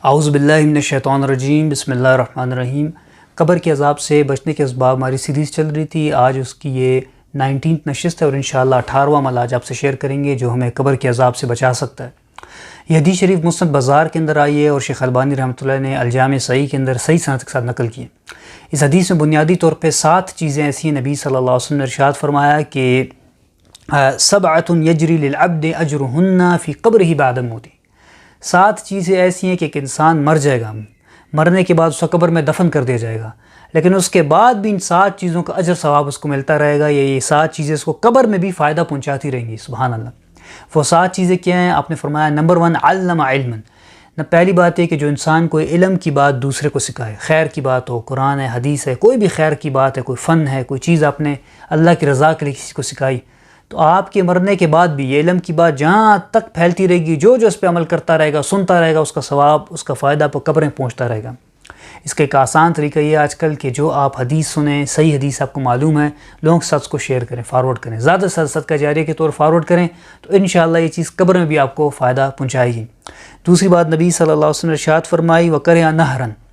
اعوذ باللہ من الشیطان الرجیم، بسم اللہ الرحمن الرحیم۔ قبر کے عذاب سے بچنے کے اسباب ہماری سیریز چل رہی تھی۔ آج اس کی یہ 19 نشست ہے اور انشاءاللہ 18واں عمل آج آپ سے شیئر کریں گے جو ہمیں قبر کے عذاب سے بچا سکتا ہے۔ یہ حدیث شریف مسند بازار کے اندر آئی ہے اور شیخ البانی رحمۃ اللہ نے الجامع صحیح کے اندر صحیح سند کے ساتھ نقل کی ہے۔ اس حدیث میں بنیادی طور پہ 7 چیزیں ایسی ہیں، نبی صلی اللہ علیہ وسلم نے ارشاد فرمایا کہ سبعۃ یجری للعبد اجرہن فی قبرہ بعد موتہ۔ 7 چیزیں ایسی ہیں کہ ایک انسان مر جائے گا، مرنے کے بعد اس کو قبر میں دفن کر دیا جائے گا، لیکن اس کے بعد بھی ان 7 چیزوں کا اجر ثواب اس کو ملتا رہے گا۔ یہ 7 چیزیں اس کو قبر میں بھی فائدہ پہنچاتی رہیں گی۔ سبحان اللہ۔ وہ 7 چیزیں کیا ہیں؟ آپ نے فرمایا نمبر 1 علم علما۔ پہلی بات ہے کہ جو انسان کوئی علم کی بات دوسرے کو سکھائے، خیر کی بات ہو، قرآن ہے، حدیث ہے، کوئی بھی خیر کی بات ہے، کوئی فن ہے، کوئی چیز آپ نے اللہ کی رضا کے لیے کسی کو سکھائی، تو آپ کے مرنے کے بعد بھی یہ علم کی بات جہاں تک پھیلتی رہے گی، جو اس پہ عمل کرتا رہے گا، سنتا رہے گا، اس کا ثواب، اس کا فائدہ آپ کو قبریں پہنچتا رہے گا۔ اس کا ایک آسان طریقہ یہ ہے آج کل کہ جو آپ حدیث سنیں، صحیح حدیث آپ کو معلوم ہے، لوگوں کے ساتھ اس کو شیئر کریں، فارورڈ کریں، زیادہ سے زیادہ صدقہ جاریہ کے طور فارورڈ کریں، تو انشاءاللہ یہ چیز قبر میں بھی آپ کو فائدہ پہنچائے گی۔ دوسری بات نبی صلی اللہ علیہ وسلم نے ارشاد فرمائی وَقَرِعَ نَهْرًا،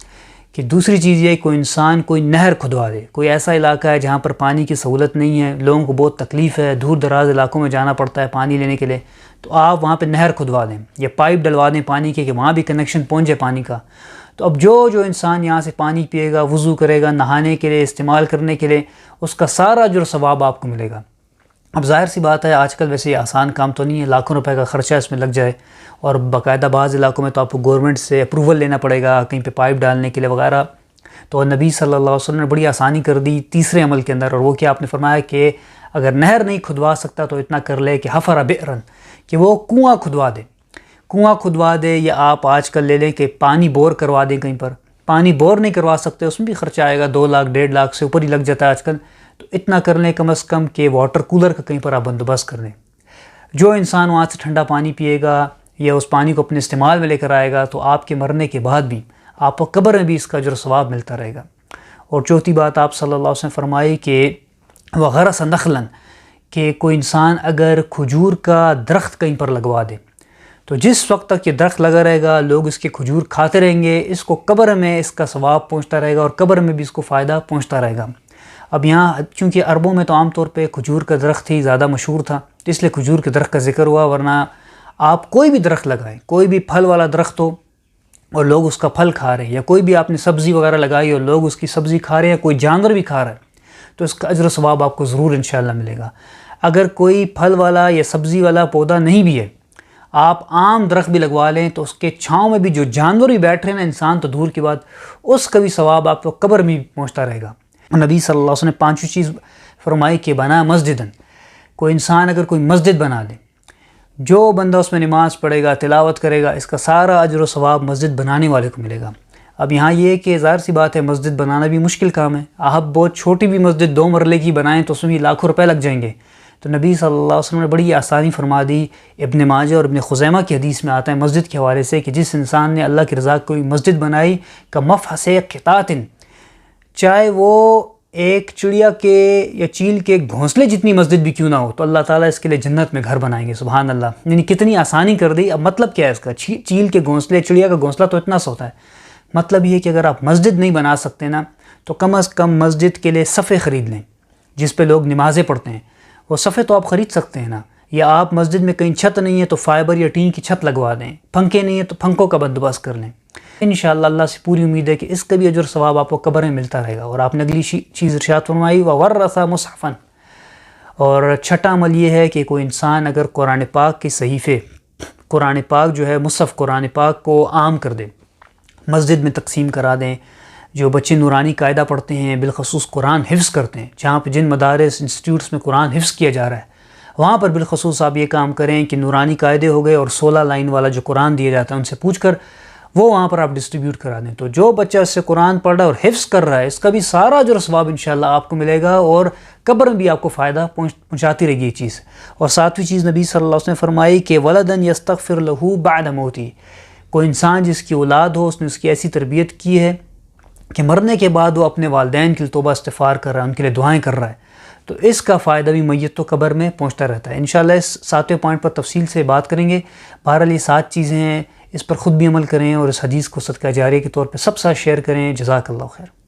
کہ دوسری چیز یہ کوئی انسان کوئی نہر کھدوا دے۔ کوئی ایسا علاقہ ہے جہاں پر پانی کی سہولت نہیں ہے، لوگوں کو بہت تکلیف ہے، دور دراز علاقوں میں جانا پڑتا ہے پانی لینے کے لیے، تو آپ وہاں پہ نہر کھدوا دیں یا پائپ ڈلوا دیں پانی کے، کہ وہاں بھی کنیکشن پہنچ جائے پانی کا۔ تو اب جو انسان یہاں سے پانی پیے گا، وضو کرے گا، نہانے کے لیے، استعمال کرنے کے لیے، اس کا سارا جو ثواب آپ کو ملے گا۔ اب ظاہر سی بات ہے آج کل ویسے یہ آسان کام تو نہیں ہے، لاکھوں روپے کا خرچہ اس میں لگ جائے، اور باقاعدہ بعض علاقوں میں تو آپ کو گورنمنٹ سے اپروول لینا پڑے گا کہیں پہ پائپ ڈالنے کے لیے وغیرہ۔ تو نبی صلی اللہ علیہ وسلم نے بڑی آسانی کر دی تیسرے عمل کے اندر، اور وہ کیا آپ نے فرمایا کہ اگر نہر نہیں کھدوا سکتا تو اتنا کر لے کہ حفر بئرن، کہ وہ کنواں کھدوا دے۔ کنواں کھدوا دے، یا آپ آج کل لے لیں کہ پانی بور کروا دیں کہیں پر۔ پانی بور نہیں کروا سکتے، اس میں بھی خرچہ آئے گا، 2 لاکھ 1.5 لاکھ سے اوپر ہی لگ جاتا ہے آج کل، تو اتنا کر لیں کم از کم کہ واٹر کولر کا کہیں پر آپ بندوبست کر لیں۔ جو انسان وہاں سے ٹھنڈا پانی پیے گا یا اس پانی کو اپنے استعمال میں لے کر آئے گا، تو آپ کے مرنے کے بعد بھی آپ کو قبر میں بھی اس کا جو ثواب ملتا رہے گا۔ اور چوتھی بات آپ صلی اللہ علیہ وسلم فرمائی کہ وغرس نخلا، کہ کوئی انسان اگر کھجور کا درخت کہیں پر لگوا دے، تو جس وقت تک یہ درخت لگا رہے گا لوگ اس کے کھجور کھاتے رہیں گے، اس کو قبر میں اس کا ثواب پہنچتا رہے گا اور قبر میں بھی اس کو فائدہ پہنچتا رہے گا۔ اب یہاں چونکہ عربوں میں تو عام طور پہ کھجور کا درخت ہی زیادہ مشہور تھا، اس لیے کھجور کے درخت کا ذکر ہوا، ورنہ آپ کوئی بھی درخت لگائیں، کوئی بھی پھل والا درخت ہو اور لوگ اس کا پھل کھا رہے ہیں، یا کوئی بھی آپ نے سبزی وغیرہ لگائی اور لوگ اس کی سبزی کھا رہے ہیں، کوئی جانور بھی کھا رہا ہے، تو اس کا اجر و ثواب آپ کو ضرور انشاءاللہ ملے گا۔ اگر کوئی پھل والا یا سبزی والا پودا نہیں بھی ہے، آپ عام درخت بھی لگوا لیں، تو اس کے چھاؤں میں بھی جو جانور بھی بیٹھ رہے ہیں نا، انسان تو دور کی بات، اس کا بھی ثواب آپ کو قبر میں پہنچتا رہے گا۔ نبی صلی اللہ علیہ وسلم نے 5 چیز فرمائی کہ بنا مسجدن، کوئی انسان اگر کوئی مسجد بنا دے، جو بندہ اس میں نماز پڑھے گا، تلاوت کرے گا، اس کا سارا اجر و ثواب مسجد بنانے والے کو ملے گا۔ اب یہاں یہ کہ ظاہر سی بات ہے مسجد بنانا بھی مشکل کام ہے، آپ بہت چھوٹی بھی مسجد 2 مرلے کی بنائیں تو اس میں بھی لاکھوں روپے لگ جائیں گے، تو نبی صلی اللہ علیہ وسلم نے بڑی آسانی فرما دی۔ ابن ماجہ اور ابن خزیمہ کی حدیث میں آتا ہے مسجد کے حوالے سے کہ جس انسان نے اللہ کی رضا کوئی مسجد بنائی کا مفحص قطاط، چاہے وہ ایک چڑیا کے یا چیل کے گھونسلے جتنی مسجد بھی کیوں نہ ہو، تو اللہ تعالیٰ اس کے لیے جنت میں گھر بنائیں گے۔ سبحان اللہ، یعنی کتنی آسانی کر دی۔ اب مطلب کیا ہے اس کا؟ چیل کے گھونسلے، چڑیا کا گھونسلہ تو اتنا سا ہوتا ہے، مطلب یہ کہ اگر آپ مسجد نہیں بنا سکتے نا، تو کم از کم مسجد کے لیے صفے خرید لیں جس پہ لوگ نمازیں پڑھتے ہیں، وہ صفے تو آپ خرید سکتے ہیں نا، یا آپ مسجد میں کہیں چھت نہیں ہے تو فائبر یا ٹین کی چھت لگوا دیں، پنکھے نہیں ہیں تو پنکھوں کا بندوبست کر لیں۔ انشاءاللہ اللہ سے پوری امید ہے کہ اس کا بھی اجر ثواب آپ کو قبر میں ملتا رہے گا۔ اور آپ نے اگلی چیز ارشاد فرمائی وَوَرَّثَ مُصْحَفًا، اور چھٹا عمل یہ ہے کہ کوئی انسان اگر قرآن پاک کے صحیفے، قرآن پاک جو ہے مصحف قرآن پاک کو عام کر دے، مسجد میں تقسیم کرا دیں، جو بچے نورانی قاعدہ پڑھتے ہیں، بالخصوص قرآن حفظ کرتے ہیں، جہاں پہ جن مدارس انسٹیٹیوٹس میں قرآن حفظ کیا جا رہا ہے، وہاں پر بالخصوص آپ یہ کام کریں کہ نورانی قاعدے ہو گئے اور 16 لائن والا جو قرآن دیا جاتا ہے ان سے پوچھ کر وہ وہاں پر آپ ڈسٹریبیوٹ کرا دیں، تو جو بچہ اس سے قرآن پڑھ رہا ہے اور حفظ کر رہا ہے، اس کا بھی سارا جو ثواب انشاءاللہ آپ کو ملے گا، اور قبر میں بھی آپ کو فائدہ پہنچاتی رہے گی یہ چیز۔ اور 7ویں چیز نبی صلی اللہ علیہ وسلم نے فرمائی کہ وَلَدًا يَسْتَغْفِرْ لَهُ بَعْدَ مَوْتِهِ، کوئی انسان جس کی اولاد ہو، اس نے اس کی ایسی تربیت کی ہے کہ مرنے کے بعد وہ اپنے والدین کے لیے توبہ استغفار کر رہا ہے، ان کے لیے دعائیں کر رہا ہے، تو اس کا فائدہ بھی میت تو قبر میں پہنچتا رہتا ہے۔ انشاءاللہ اس 7ویں پوائنٹ پر تفصیل سے بات کریں گے۔ بہرحال یہ 7 چیزیں ہیں، اس پر خود بھی عمل کریں اور اس حدیث کو صدقہ جاریہ کے طور پہ سب ساتھ شیئر کریں۔ جزاک اللہ خیر۔